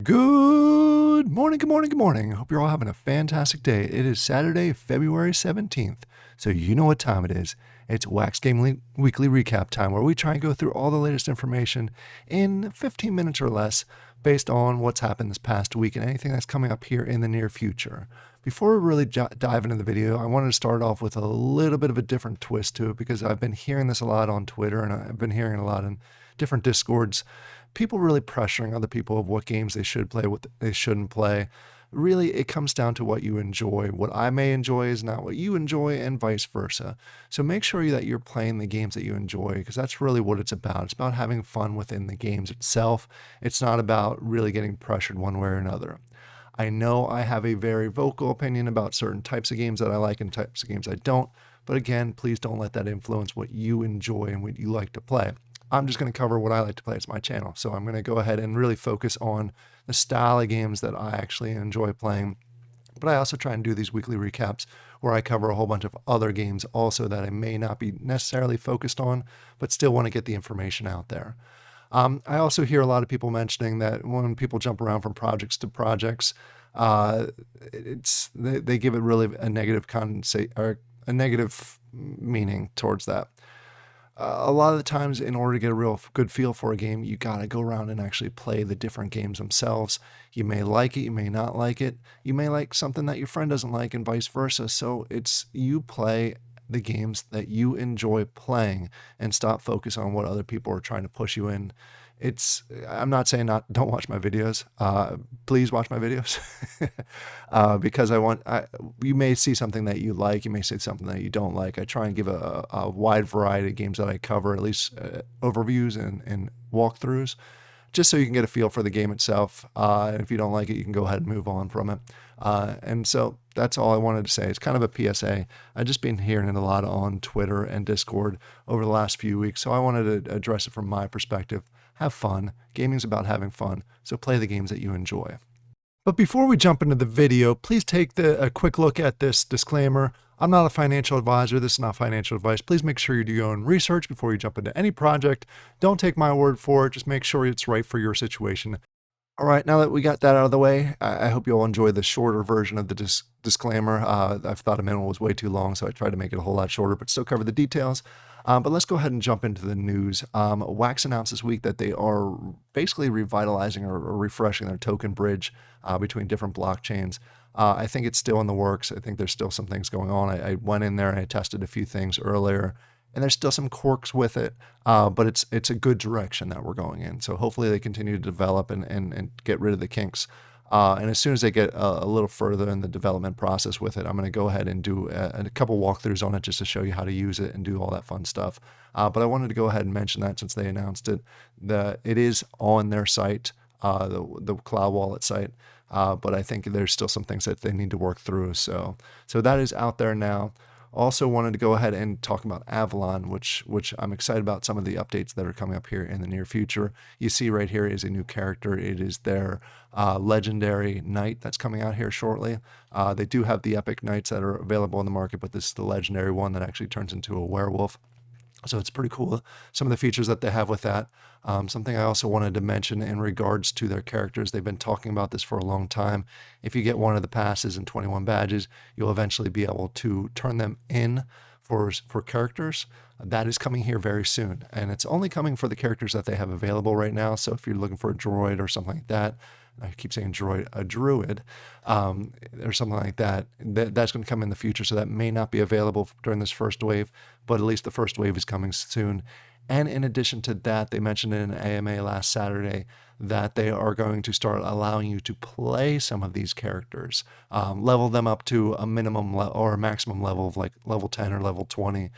Good morning, good morning, good morning. Hope you're all having a fantastic day. It is Saturday, February 17th, so you know what time it is. It's Wax Game Weekly Recap time, where we try and go through all the latest information in 15 minutes or less based on what's happened this past week and anything that's coming up here in the near future. Before we really dive into the video, I wanted to start off with a little bit of a different twist to it because I've been hearing this a lot on Twitter and I've been hearing it a lot in different Discords. People really pressuring other people of what games they should play, what they shouldn't play. Really, it comes down to what you enjoy. What I may enjoy is not what you enjoy, and vice versa. So make sure that you're playing the games that you enjoy, because that's really what it's about. It's about having fun within the games itself. It's not about really getting pressured one way or another. I know I have a very vocal opinion about certain types of games that I like and types of games I don't, but again, please don't let that influence what you enjoy and what you like to play. I'm just going to cover what I like to play. It's my channel. So I'm going to go ahead and really focus on the style of games that I actually enjoy playing. But I also try and do these weekly recaps where I cover a whole bunch of other games also that I may not be necessarily focused on, but still want to get the information out there. I also hear a lot of people mentioning that when people jump around from projects to projects, they give it really a negative or a negative meaning towards that. A lot of the times, in order to get a real good feel for a game, you got to go around and actually play the different games themselves. You may like it, you may not like it. You may like something that your friend doesn't like and vice versa. So it's you play the games that you enjoy playing and stop focus on what other people are trying to push you in. I'm not saying don't watch my videos. Please watch my videos because you may see something that you like. You may see something that you don't like. I try and give a wide variety of games that I cover, at least overviews and walkthroughs, just so you can get a feel for the game itself. And if you don't like it, you can go ahead and move on from it. And so that's all I wanted to say. It's kind of a PSA. I've just been hearing it a lot on Twitter and Discord over the last few weeks, so I wanted to address it from my perspective. Have fun. Gaming's about having fun, so play the games that you enjoy. But before we jump into the video, please take a quick look at this disclaimer. I'm not a financial advisor. This is not financial advice. Please make sure you do your own research before you jump into any project. Don't take my word for it. Just make sure it's right for your situation. All right, now that we got that out of the way, I hope you'll enjoy the shorter version of the disclaimer. I thought a minute was way too long, so I tried to make it a whole lot shorter, but still cover the details. But let's go ahead and jump into the news. Wax announced this week that they are basically revitalizing or refreshing their token bridge between different blockchains. I think it's still in the works. I think there's still some things going on. I went in there and I tested a few things earlier, and there's still some quirks with it, but it's a good direction that we're going in. So hopefully they continue to develop and get rid of the kinks. And as soon as they get a little further in the development process with it, I'm going to go ahead and do a couple walkthroughs on it just to show you how to use it and do all that fun stuff. But I wanted to go ahead and mention that since they announced it, that it is on their site, the Cloud Wallet site. But I think there's still some things that they need to work through. So that is out there now. Also wanted to go ahead and talk about Avalon, which I'm excited about some of the updates that are coming up here in the near future. You see right here is a new character. It is their legendary knight that's coming out here shortly. They do have the epic knights that are available in the market, but this is the legendary one that actually turns into a werewolf. So it's pretty cool, some of the features that they have with that. Something I also wanted to mention in regards to their characters, they've been talking about this for a long time. If you get one of the passes and 21 badges, you'll eventually be able to turn them in for characters. That is coming here very soon, and it's only coming for the characters that they have available right now. So if you're looking for a droid or something like that, I keep saying droid, a druid, or something like that, that's going to come in the future. So that may not be available during this first wave, but at least the first wave is coming soon. And in addition to that, they mentioned in an AMA last Saturday that they are going to start allowing you to play some of these characters, level them up to a minimum or a maximum level of like level 10 or level 20.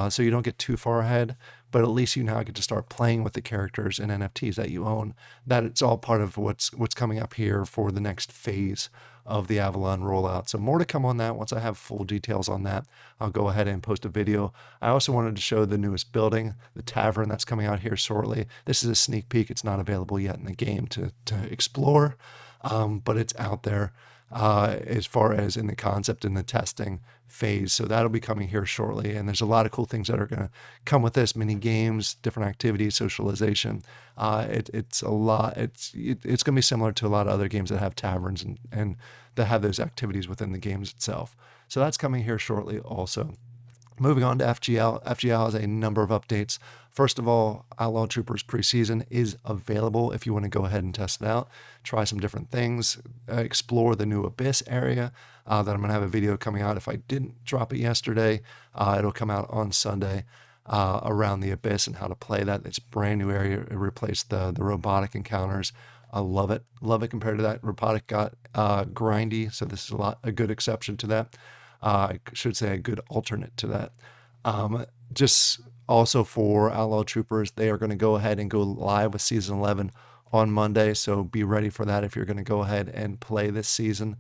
So you don't get too far ahead, but at least you now get to start playing with the characters and NFTs that you own. That it's all part of what's coming up here for the next phase of the Avalon rollout. So more to come on that. Once I have full details on that, I'll go ahead and post a video. I also wanted to show the newest building, the tavern that's coming out here shortly. This is a sneak peek. It's not available yet in the game to explore, but it's out there. as far as in the concept and the testing phase. So that'll be coming here shortly. And there's a lot of cool things that are going to come with this: mini games, different activities, socialization. It's a lot. It's going to be similar to a lot of other games that have taverns and that have those activities within the games itself. So that's coming here shortly also. Moving on to FGL. FGL has a number of updates. First of all, Outlaw Troopers preseason is available if you want to go ahead and test it out. Try some different things. Explore the new Abyss area that I'm going to have a video coming out. If I didn't drop it yesterday, it'll come out on Sunday around the Abyss and how to play that. It's a brand new area. It replaced the robotic encounters. I love it. Love it compared to that. Robotic got grindy, so this is a good exception to that. I should say a good alternate to that. Just also for Outlaw Troopers, they are going to go ahead and go live with Season 11 on Monday, so be ready for that if you're going to go ahead and play this season.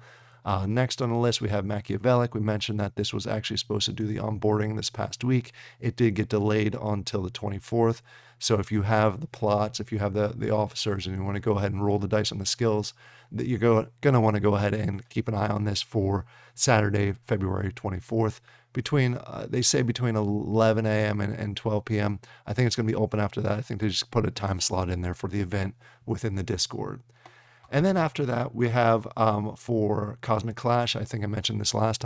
Next on the list, we have Machiavellic. We mentioned that this was actually supposed to do the onboarding this past week. It did get delayed until the 24th. So if you have the plots, if you have the officers, and you want to go ahead and roll the dice on the skills, that you're going to want to go ahead and keep an eye on this for Saturday, February 24th. They say between 11 a.m. and 12 p.m. I think it's going to be open after that. I think they just put a time slot in there for the event within the Discord. And then after that, we have for Cosmic Clash, I think I mentioned this last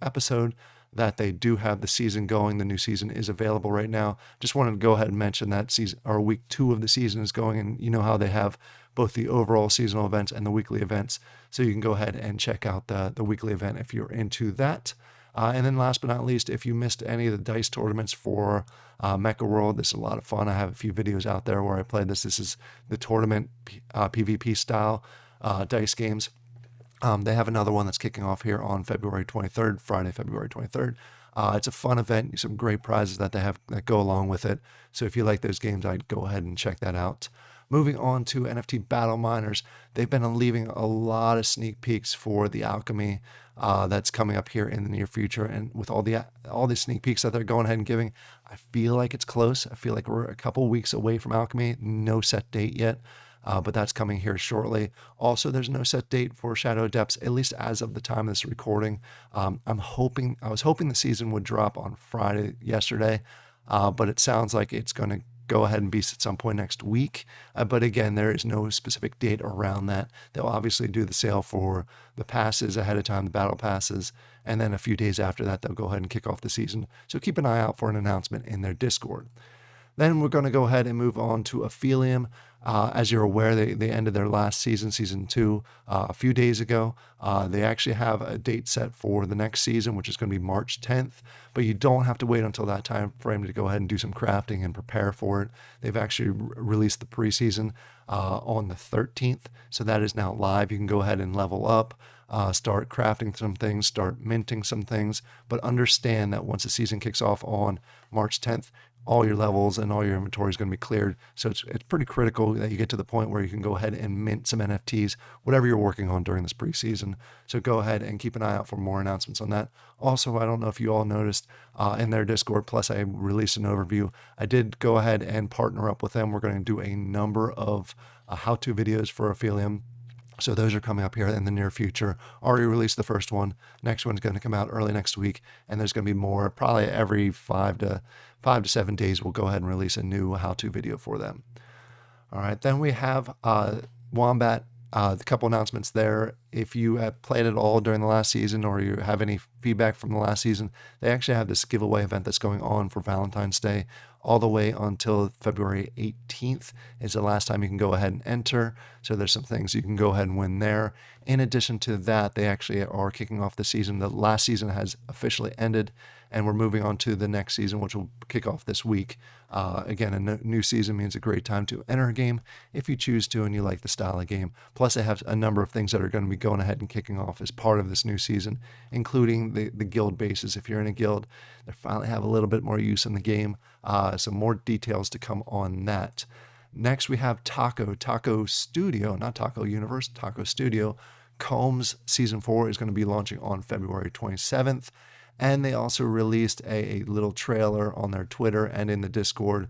episode, that they do have the season going. The new season is available right now. Just wanted to go ahead and mention that week 2 of the season is going, and you know how they have both the overall seasonal events and the weekly events. So you can go ahead and check out the weekly event if you're into that. And then last but not least, if you missed any of the dice tournaments for Mecha World, this is a lot of fun. I have a few videos out there where I played this. This is the tournament PvP style dice games. They have another one that's kicking off here on February 23rd, Friday, February 23rd. It's a fun event. Some great prizes that they have that go along with it. So if you like those games, I'd go ahead and check that out. Moving on to NFT Battle Miners, they've been leaving a lot of sneak peeks for the Alchemy that's coming up here in the near future. And with all the sneak peeks that they're going ahead and giving, I feel like it's close. I feel like we're a couple weeks away from Alchemy. No set date yet. But that's coming here shortly. Also, there's no set date for Shadow Depths, at least as of the time of this recording. I was hoping the season would drop on Friday yesterday, but it sounds like it's going to go ahead and be at some point next week. But again, there is no specific date around that. They'll obviously do the sale for the passes ahead of time, the battle passes, and then a few days after that, they'll go ahead and kick off the season. So keep an eye out for an announcement in their Discord. Then we're going to go ahead and move on to Aphelium. As you're aware, they ended their last season, season 2, a few days ago. They actually have a date set for the next season, which is going to be March 10th. But you don't have to wait until that time frame to go ahead and do some crafting and prepare for it. They've actually released the preseason on the 13th. So that is now live. You can go ahead and level up, start crafting some things, start minting some things. But understand that once the season kicks off on March 10th, all your levels and all your inventory is going to be cleared. So it's pretty critical that you get to the point where you can go ahead and mint some NFTs, whatever you're working on during this preseason. So go ahead and keep an eye out for more announcements on that. Also, I don't know if you all noticed in their Discord, plus I released an overview. I did go ahead and partner up with them. We're going to do a number of how-to videos for Aphelium. So those are coming up here in the near future. Already released the first one. Next one's going to come out early next week, and there's going to be more. Probably every 5 to 7 days, we'll go ahead and release a new how-to video for them. All right, then we have Wombat. A couple announcements there. If you have played it all during the last season, or you have any feedback from the last season, they actually have this giveaway event that's going on for Valentine's Day all the way until February 18th is the last time you can go ahead and enter. So there's some things you can go ahead and win there. In addition to that, they actually are kicking off the season. The last season has officially ended, and we're moving on to the next season, which will kick off this week. Again, a new season means a great time to enter a game if you choose to and you like the style of game. Plus, they have a number of things that are going to be going ahead and kicking off as part of this new season, including the guild bases. If you're in a guild, they finally have a little bit more use in the game. Some more details to come on that. Next, we have Taco Studio, not Taco Universe, Taco Studio. Combs Season 4 is going to be launching on February 27th. And they also released a little trailer on their Twitter and in the Discord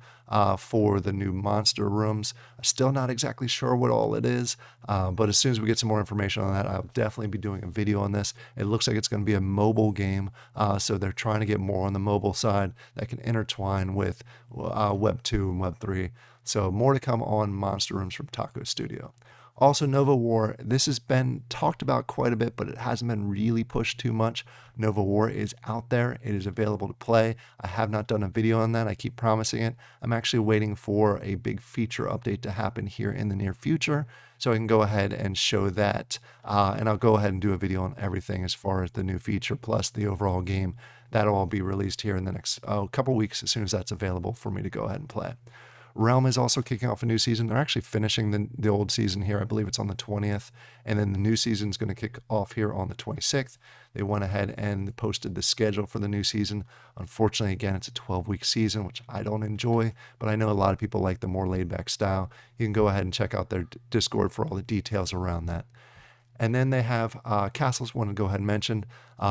for the new monster rooms. Still not exactly sure what all it is, but as soon as we get some more information on that, I'll definitely be doing a video on this. It looks like it's going to be a mobile game, so they're trying to get more on the mobile side that can intertwine with Web 2 and Web 3. So more to come on Monster Rooms from Taco Studio. Also, Nova War, this has been talked about quite a bit, but it hasn't been really pushed too much. Nova War is out there. It is available to play. I have not done a video on that. I keep promising it. I'm actually waiting for a big feature update to happen here in the near future, so I can go ahead and show that. And I'll go ahead and do a video on everything as far as the new feature plus the overall game. That'll all be released here in the next couple weeks as soon as that's available for me to go ahead and play. Realm is also kicking off a new season. They're actually finishing the old season here. I believe it's on the 20th. And then the new season is going to kick off here on the 26th. They went ahead and posted the schedule for the new season. Unfortunately, again, it's a 12-week season, which I don't enjoy, but I know a lot of people like the more laid-back style. You can go ahead and check out their Discord for all the details around that. And then they have Castles, want to go ahead and mention.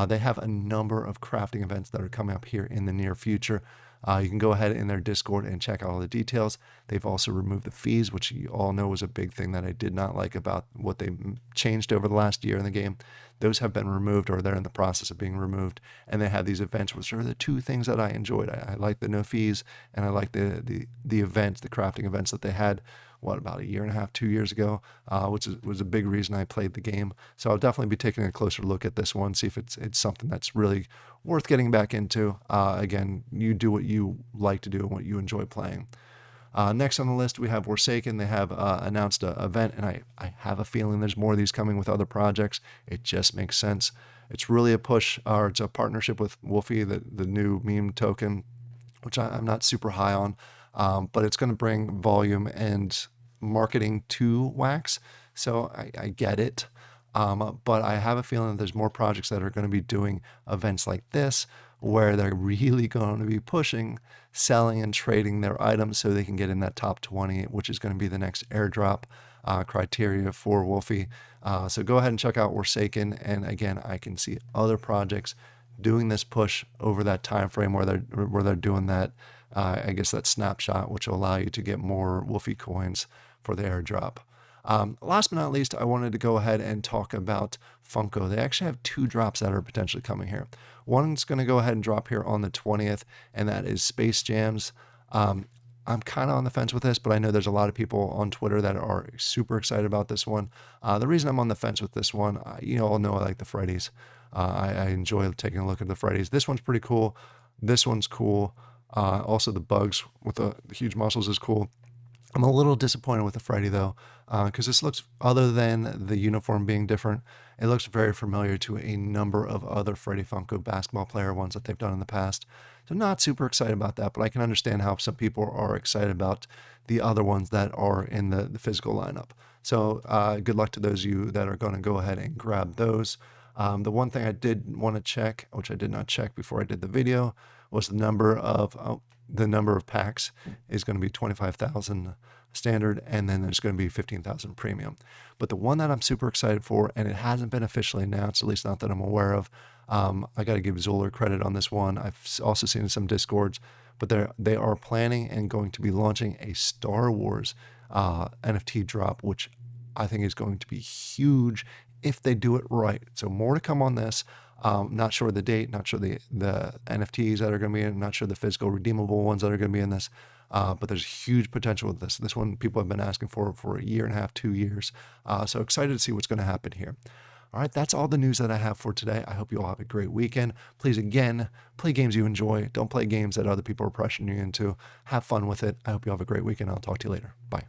They have a number of crafting events that are coming up here in the near future. You can go ahead in their Discord and check out all the details. They've also removed the fees, which you all know was a big thing that I did not like about what they changed over the last year in the game. Those have been removed, or they're in the process of being removed. And they have these events, which are the two things that I enjoyed. I like the no fees, and I like the events, the crafting events that they had, about a year and a half, 2 years ago, which was a big reason I played the game. So I'll definitely be taking a closer look at this one, see if it's something that's really worth getting back into. Again, you do what you like to do and what you enjoy playing. Next on the list, we have Forsaken. They have announced an event, and I have a feeling there's more of these coming with other projects. It just makes sense. It's really a push, or it's a partnership with Wolfie, the new meme token, which I'm not super high on. But it's going to bring volume and marketing to Wax, so I get it. But I have a feeling that there's more projects that are going to be doing events like this, where they're really going to be pushing, selling, and trading their items so they can get in that top 20, which is going to be the next airdrop criteria for Wolfie. So go ahead and check out Forsaken, and again, I can see other projects doing this push over that time frame where they're doing that. I guess that snapshot, which will allow you to get more Wolfie coins for the airdrop. Last but not least, I wanted to go ahead and talk about Funko. They actually have 2 drops that are potentially coming here. One's going to go ahead and drop here on the 20th, and that is Space Jams. I'm kind of on the fence with this, but I know there's a lot of people on Twitter that are super excited about this one. The reason I'm on the fence with this one, you all know I like the Freddies. I enjoy taking a look at the Freddies. This one's pretty cool. This one's cool. Also, the bugs with the huge muscles is cool. I'm a little disappointed with the Freddy, though, because this looks, other than the uniform being different, it looks very familiar to a number of other Freddy Funko basketball player ones that they've done in the past. So not super excited about that, but I can understand how some people are excited about the other ones that are in the physical lineup. So good luck to those of you that are going to go ahead and grab those. The one thing I did want to check, which I did not check before I did the video, was the number of packs is going to be 25,000 standard, and then there's going to be 15,000 premium. But the one that I'm super excited for, and it hasn't been officially announced, at least not that I'm aware of, I got to give Zoller credit on this one. I've also seen some Discords, but they are planning and going to be launching a Star Wars NFT drop, which I think is going to be huge if they do it right. So more to come on this. Not sure the date, not sure the NFTs that are going to be in, not sure the physical redeemable ones that are going to be in this, but there's huge potential with this. This one people have been asking for a year and a half, 2 years. So excited to see what's going to happen here. All right, that's all the news that I have for today. I hope you all have a great weekend. Please, again, play games you enjoy. Don't play games that other people are pressuring you into. Have fun with it. I hope you have a great weekend. I'll talk to you later. Bye.